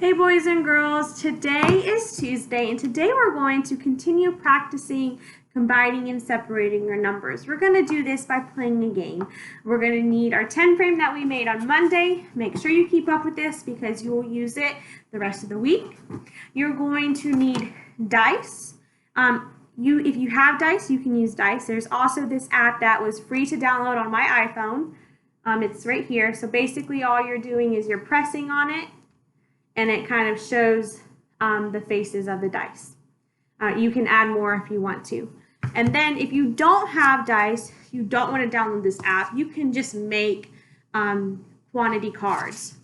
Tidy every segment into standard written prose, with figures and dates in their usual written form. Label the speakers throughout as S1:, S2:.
S1: Hey boys and girls, today is Tuesday and today we're going to continue practicing combining and separating our numbers. We're going to do this by playing a game. We're going to need our 10 frame that we made on Monday. Make sure you keep up with this because you will use it the rest of the week. You're going to need dice. If you have dice, you can use dice. There's also this app that was free to download on my iPhone. It's right here. So basically all you're doing is you're pressing on it and it kind of shows the faces of the dice. You can add more if you want to. And then if you don't have dice, you don't want to download this app, you can just make quantity cards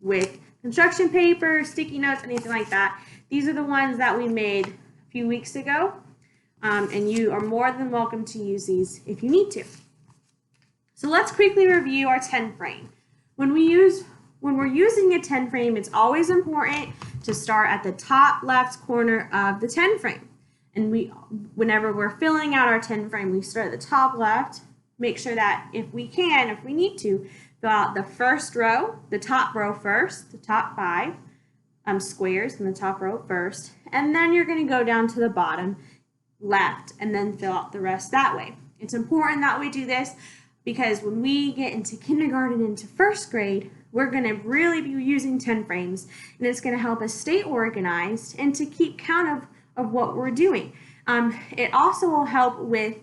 S1: with construction paper, sticky notes, anything like that. These are the ones that we made a few weeks ago, and you are more than welcome to use these if you need to. So let's quickly review our 10 frame. When we're using a 10 frame, it's always important to start at the top left corner of the 10 frame. And whenever we're filling out our 10 frame, we start at the top left. Make sure that if we need to, fill out the first row, the top row first, the top 5 squares in the top row first. And then you're going to go down to the bottom left and then fill out the rest that way. It's important that we do this because when we get into kindergarten, into first grade, we're going to really be using 10 frames, and it's going to help us stay organized and to keep count of what we're doing. It also will help with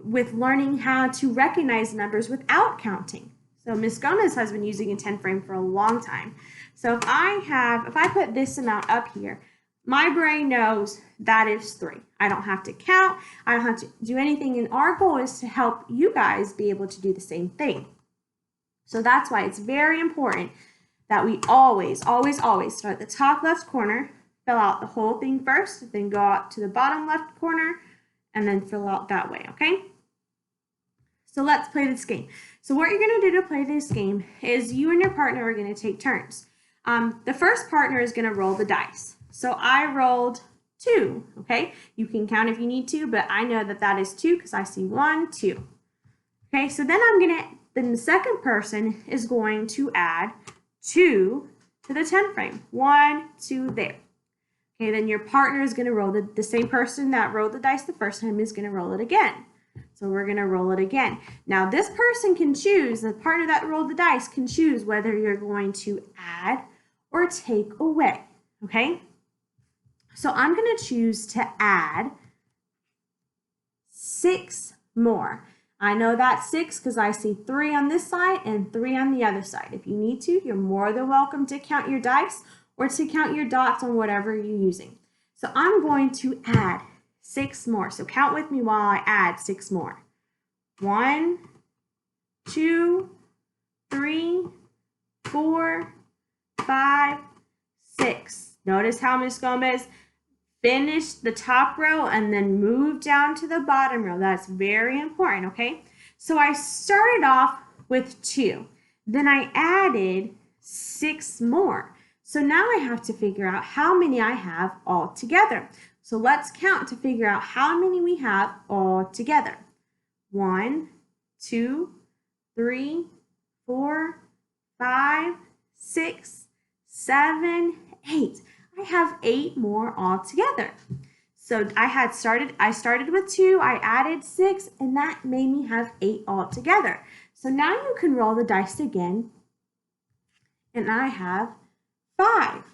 S1: learning how to recognize numbers without counting. So Ms. Gomez has been using a 10 frame for a long time. So if I put this amount up here, my brain knows that is 3. I don't have to count. I don't have to do anything. And our goal is to help you guys be able to do the same thing. So that's why it's very important that we always start at the top left corner, fill out the whole thing first, then go out to the bottom left corner, and then fill out that way, okay? So let's play this game. So what you're going to do to play this game is you and your partner are going to take turns. The first partner is going to roll the dice. So I rolled 2, okay? You can count if you need to, but I know that that is 2 because I see 1, 2. Okay, so then then the second person is going to add 2 to the 10 frame. 1, 2 there. Okay, then your partner is going to roll the same person that rolled the dice the first time is going to roll it again. So we're going to roll it again. Now this person can choose, the partner that rolled the dice can choose whether you're going to add or take away. Okay? So I'm going to choose to add 6 more. I know that's 6 because I see 3 on this side and 3 on the other side. If you need to, you're more than welcome to count your dice or to count your dots on whatever you're using. So I'm going to add 6 more. So count with me while I add 6 more. 1, 2, 3, 4, 5, 6. Notice how Ms. Gomez finished the top row and then moved down to the bottom row. That's very important, okay? So I started off with 2. Then I added 6 more. So now I have to figure out how many I have all together. So let's count to figure out how many we have all together. 1, 2, 3, 4, 5, 6, 7, 8. I have 8 more altogether. So I started with 2, I added 6, and that made me have 8 altogether. So now you can roll the dice again, and I have 5.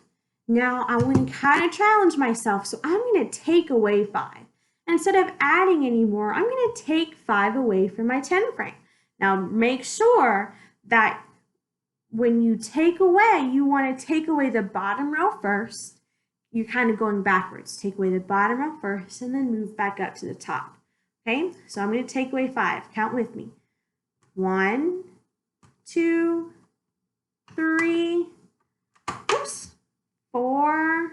S1: Now I want to kind of challenge myself, so I'm going to take away 5. Instead of adding any more, I'm going to take 5 away from my 10 frame. Now make sure that when you take away, you want to take away the bottom row first. You're kind of going backwards. Take away the bottom row first and then move back up to the top. Okay, so I'm going to take away 5. Count with me. 1, 2, 3, 4,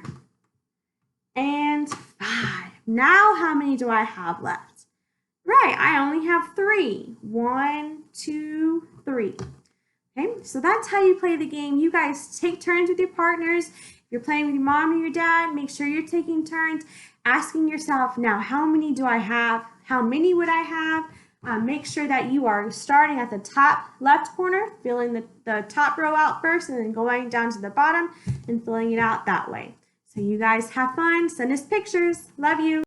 S1: and 5. Now how many do I have left? Right, I only have 3. 1, 2, 3. Okay, so that's how you play the game. You guys take turns with your partners. If you're playing with your mom or your dad, make sure you're taking turns, asking yourself, now how many do I have? How many would I have? Make sure that you are starting at the top left corner, filling the top row out first, and then going down to the bottom and filling it out that way. So you guys have fun. Send us pictures. Love you.